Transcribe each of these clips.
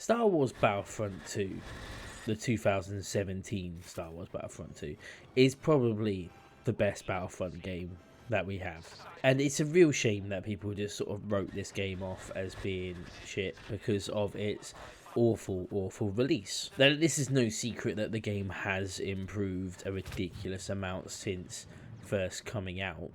Star Wars Battlefront 2, the 2017 Star Wars Battlefront 2, is probably the best Battlefront game that we have. And it's a real shame that people just sort of wrote this game off as being shit because of its awful release. Now, this is no secret that the game has improved a ridiculous amount since first coming out.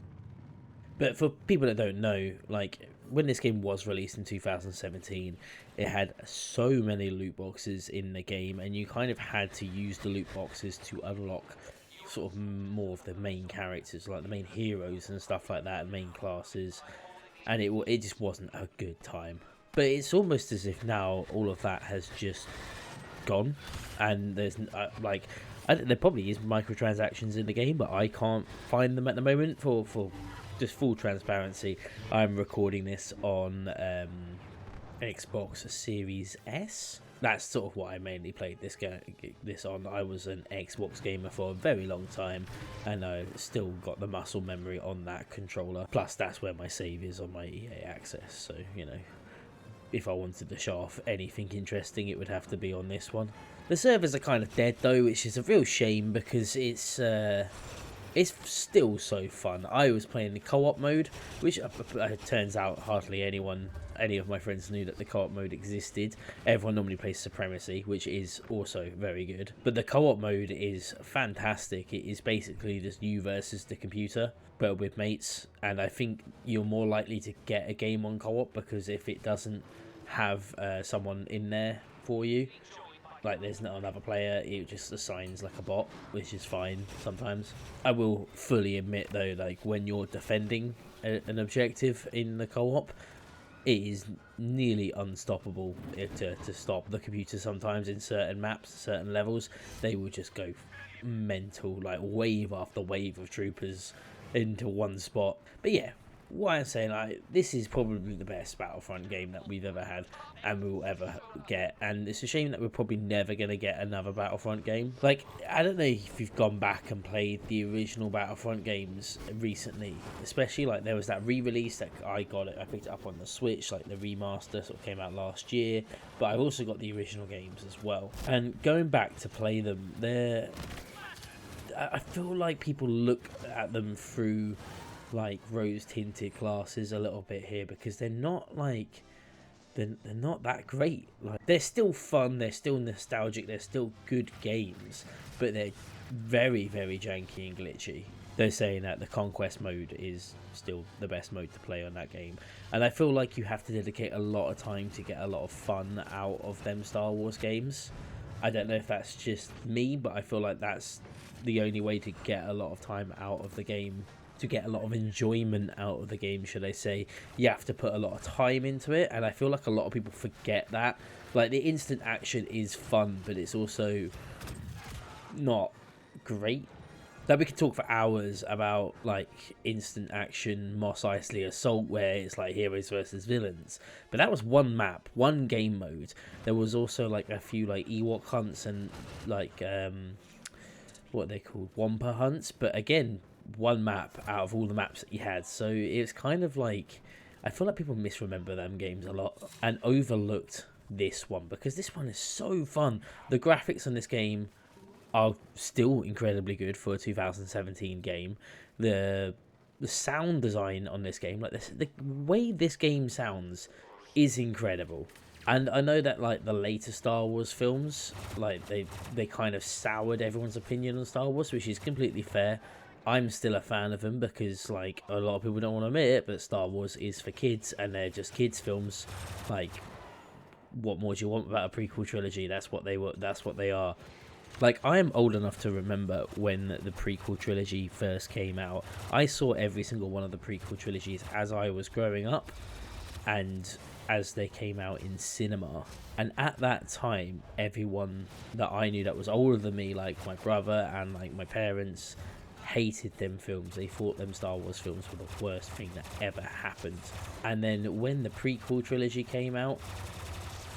But for people that don't know, like, when this game was released in 2017, it had so many loot boxes in the game, and you kind of had to use the loot boxes to unlock sort of more of the main characters, like the main heroes and stuff like that, and main classes, and it just wasn't a good time. But it's almost as if now all of that has just gone, and there's there probably is microtransactions in the game, but I can't find them at the moment. For just full transparency, I'm recording this on Xbox Series S. That's sort of what I mainly played this on. I was an Xbox gamer for a very long time, and I still got the muscle memory on that controller. Plus, that's where my save is on my EA Access, so, you know, if I wanted to show off anything interesting, it would have to be on this one. The servers are kind of dead though, which is a real shame because it's still so fun. I was playing the co-op mode, which turns out hardly any of my friends knew that the co-op mode existed. Everyone normally plays Supremacy, which is also very good. But the co-op mode is fantastic. It is basically just you versus the computer, but with mates. And I think you're more likely to get a game on co-op because if it doesn't have someone in there for you, like there's not another player, it just assigns like a bot, which is fine sometimes. I will fully admit though, like when you're defending an objective in the co-op, it is nearly unstoppable to stop the computer. Sometimes in certain maps, certain levels, they will just go mental, like wave after wave of troopers into one spot. But yeah, what I'm saying, like, this is probably the best Battlefront game that we've ever had and we will ever get, and it's a shame that we're probably never going to get another Battlefront game. Like, I don't know if you've gone back and played the original Battlefront games recently, especially like there was that re-release that I picked it up on the Switch, like the remaster sort of came out last year, but I've also got the original games as well, and going back to play them, I feel like people look at them through like rose-tinted glasses a little bit here because they're not like they're not that great. Like, they're still fun, they're still nostalgic, they're still good games, but they're very janky and glitchy. They're saying that the Conquest mode is still the best mode to play on that game, and I feel like you have to dedicate a lot of time to get a lot of fun out of them Star Wars games. I don't know if that's just me, but I feel like that's the only way to get a lot of time out of the game, to get a lot of enjoyment out of the game, should I say. You have to put a lot of time into it, and I feel like a lot of people forget that. Like, the instant action is fun, but it's also not great. Like, we could talk for hours about like instant action Mos Eisley Assault, where it's like heroes versus villains, but that was one map, one game mode. There was also like a few like Ewok hunts and like what are they called, Wampa hunts, but again, one map out of all the maps that you had. So it's kind of like, I feel like people misremember them games a lot and overlooked this one because this one is so fun. The graphics on this game are still incredibly good for a 2017 game. The sound design on this game, like the way this game sounds is incredible. And I know that like the later Star Wars films, like they kind of soured everyone's opinion on Star Wars, which is completely fair. I'm still a fan of them because, like, a lot of people don't want to admit it, but Star Wars is for kids, and they're just kids' films. Like, what more do you want about a prequel trilogy? That's what they are. Like, I am old enough to remember when the prequel trilogy first came out. I saw every single one of the prequel trilogies as I was growing up, and as they came out in cinema. And at that time, everyone that I knew that was older than me, like my brother and like my parents, hated them films. They thought them Star Wars films were the worst thing that ever happened. And then when the prequel trilogy came out,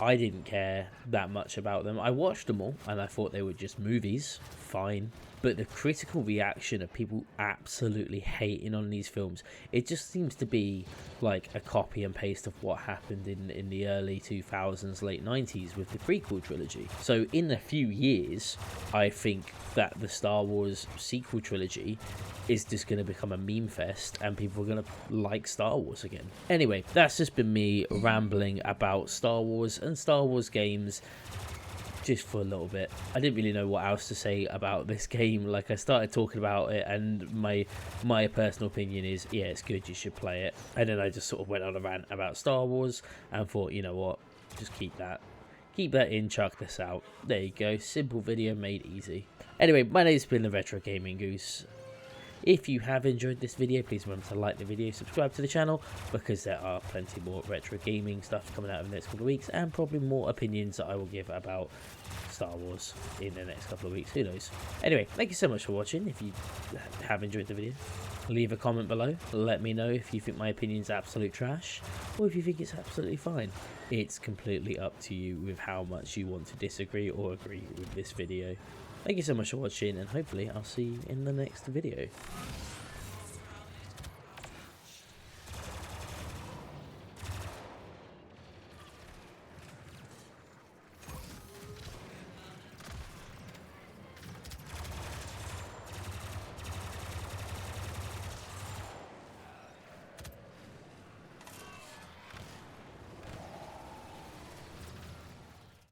I didn't care that much about them. I watched them all and I thought they were just movies, fine, But the critical reaction of people absolutely hating on these films, it just seems to be like a copy and paste of what happened in the early 2000s, late 90s with the prequel trilogy. So in a few years, I think that the Star Wars sequel trilogy is just going to become a meme fest and people are going to like Star Wars again. Anyway, that's just been me rambling about Star Wars and Star Wars games just for a little bit. I didn't really know what else to say about this game. Like, I started talking about it and my personal opinion is, yeah, it's good, you should play it. And then I just sort of went on a rant about Star Wars and thought, you know what, just keep that in, chuck this out. There you go, simple video made easy. Anyway, my name's been the Retro Gaming Goose. If you have enjoyed this video, please remember to like the video, subscribe to the channel, because there are plenty more retro gaming stuff coming out in the next couple of weeks, and probably more opinions that I will give about Star Wars in the next couple of weeks, who knows. Anyway, thank you so much for watching. If you have enjoyed the video, leave a comment below, let me know if you think my opinion's absolute trash, or if you think it's absolutely fine. It's completely up to you with how much you want to disagree or agree with this video. Thank you so much for watching, and hopefully I'll see you in the next video.